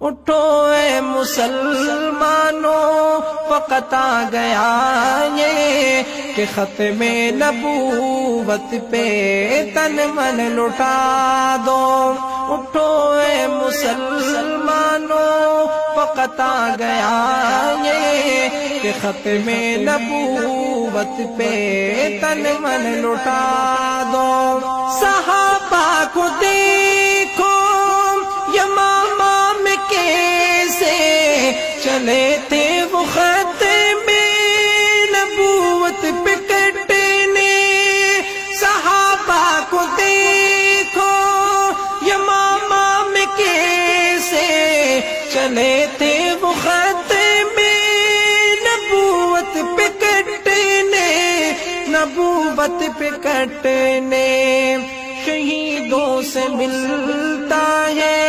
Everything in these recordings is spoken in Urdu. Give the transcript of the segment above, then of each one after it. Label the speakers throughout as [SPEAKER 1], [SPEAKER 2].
[SPEAKER 1] اٹھو اے مسلمانوں، وقت آ گیا یہ کہ ختم نبوت پہ تن من لٹا دو۔ اٹھو اے مسلمانوں، وقت آ گیا یہ کہ ختم نبوت پہ تن من لٹا دو۔ صحابہ کو دیکھو یمامہ میں کیسے چلے تھے وہ ختم نبوت پہ کٹنے۔ صحابہ کو دیکھو یمامہ میں کیسے چلے تھے وہ ختم نبوت پہ کٹنے، نبوت پہ کٹنے۔ شہیدوں سے ملتا ہے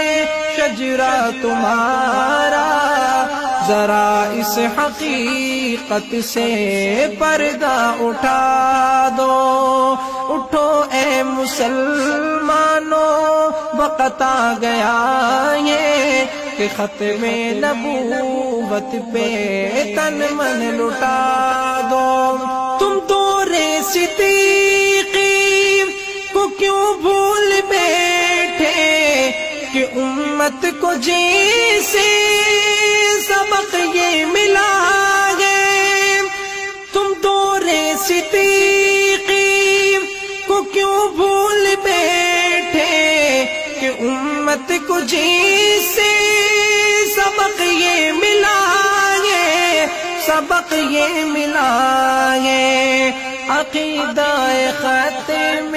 [SPEAKER 1] شجرہ تمہارا، ذرا اس حقیقت سے پردہ اٹھا دو۔ اٹھو اے مسلمانوں، وقت آ گیا یہ کہ ختم نبوت پہ تن من لٹا دو۔ تم دور صدیقی کو کیوں بھول بیٹھے کہ امت کو جیسے سبق یہ ملا ہے۔ تم دور صدیقی کو کیوں بھول بیٹھے کہ امت کو جیسے سبق یہ ملا ہے، سبق یہ ملا ہے۔ عقیدہ ختم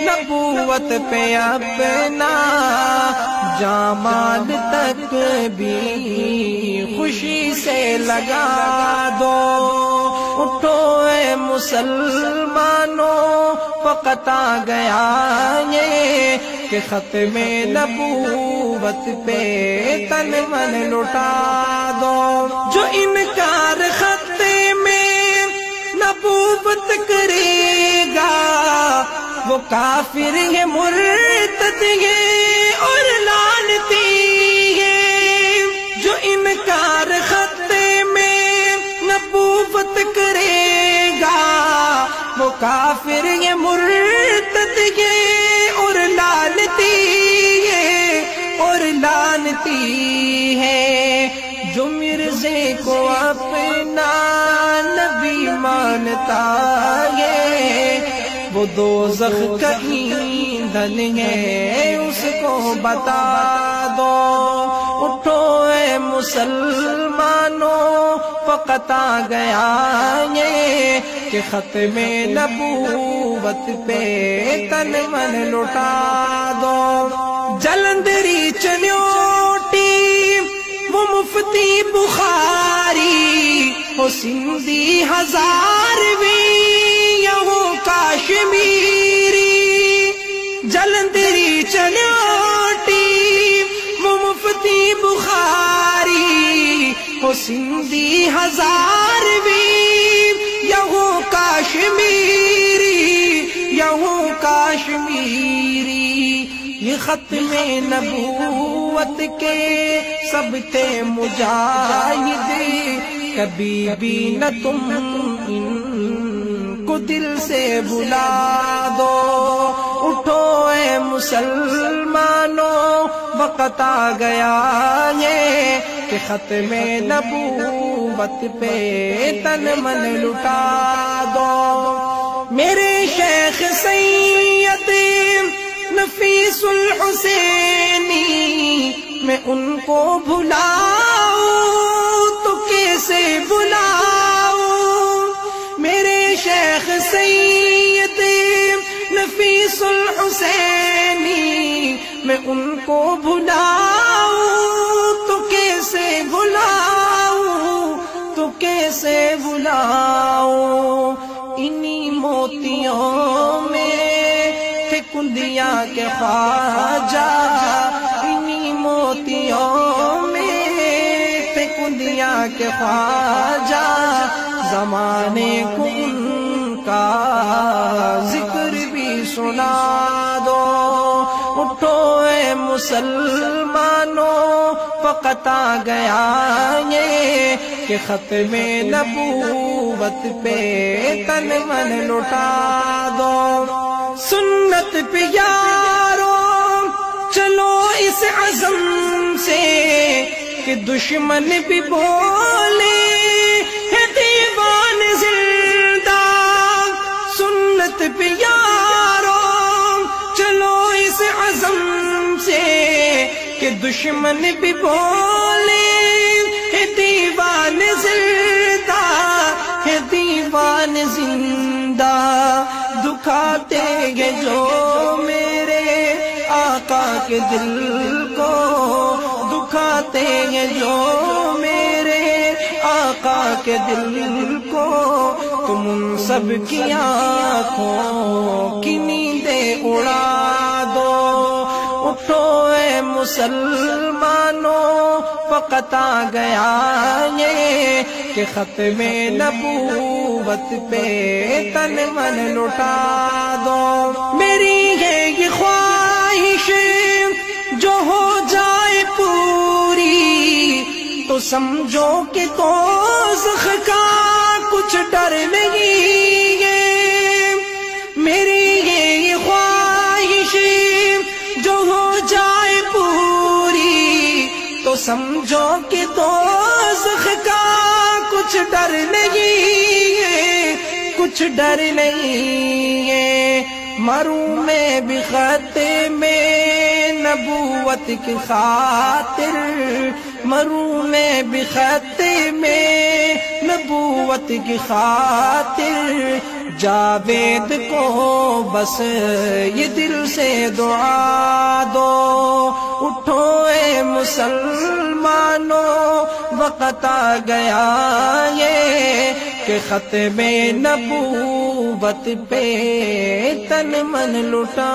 [SPEAKER 1] نبوت پہ اپنا جامال تک بھی خوشی سے لگا دو۔ اٹھو اے مسلمانوں، وقت آ گیا یہ کہ ختم نبوت پہ تن من لٹا دو۔ جو انکار ختم نبوت کرے گا وہ کافر ہے، مرتد ہے اور لعنتی ہے۔ جو انکار ختم نبوت کرے گا وہ کافر ہے، مرتد ہے اور لعنتی ہے، اور لعنتی ہے۔ جو مرزے کو اپنا نبی مانتا ہے وہ دوزخ کا ایندھن ہے، اس کو بتا دو۔ اٹھو اے مسلمانوں، وقت آ گیا یہ کہ ختم نبوت پہ تن من لٹا دو۔ جلندری چلیوٹی وہ مفتی بخاری، وہ سندھی ہزارویں یہوں کاشمیری۔ جلندری چلیوٹی وہ مفتی بخاری، وہ سندھی ہزارویں یہوں کاشمیری، یہوں کاشمیری۔ یہ ختم نبوت کے سب تھے مجاہد، کبھی بھی نہ تم ان کو دل سے بلا دو۔ اٹھو اے مسلمانوں، وقت آ گیا یہ کہ ختم نبوت پہ تن من لٹا دو۔ میرے شیخ سید نفیس الحسینی، میں ان کو بھلاؤں تو کیسے بلاؤں؟ میرے شیخ سید نفیس الحسینی، میں ان کو بھلاؤں تو کیسے بلاؤں، تو کیسے بلاؤں؟ انہی موتیوں میں تھے کندیا کے خواجہ، انہی موتیوں میں تھے کندیا کے خواجہ، زمانے کو ان کا ذکر بھی سنا دو۔ اٹھو اے مسلمانوں وقت آ گیا یہ کہ ختم نبوت پہ تن من لٹا دو۔ سنت پہ یارو چلو اس عزم سے کہ دشمن بھی بولے ہے دیوان زندہ۔ سنت پہ یارو چلو اس عزم سے کہ دشمن بھی بولے ہے دیوان زندہ، ہے دیوان زندہ۔ دکھاتے ہیں جو میرے آقا کے دل کو، دکھاتے ہیں جو میرے آقا کے دل کو، تم ان سب کی آنکھوں کی نیندیں اڑا دو۔ اٹھو اے مسلمانوں وقت آ گیا یہ کہ ختم نبوت پہ تن من لٹا دو۔ میری ہے یہ خواہش جو ہو جائے پوری تو سمجھو کہ دوزخ کا کچھ ڈر نہیں ہے۔ میری یہ خواہش جو ہو جائے پوری تو سمجھو کہ دوزخ کا کچھ ڈر نہیں ہے، کچھ ڈر نہیں ہے۔ مروں میں بھی ختم نبوت کی خاطر، مروں میں بھی ختم نبوت کی خاطر، جاوید کو بس یہ دل سے دعا دو۔ اٹھو اے مسلمانوں وقت آ گیا یہ کہ ختم نبوت پہ تن من لٹا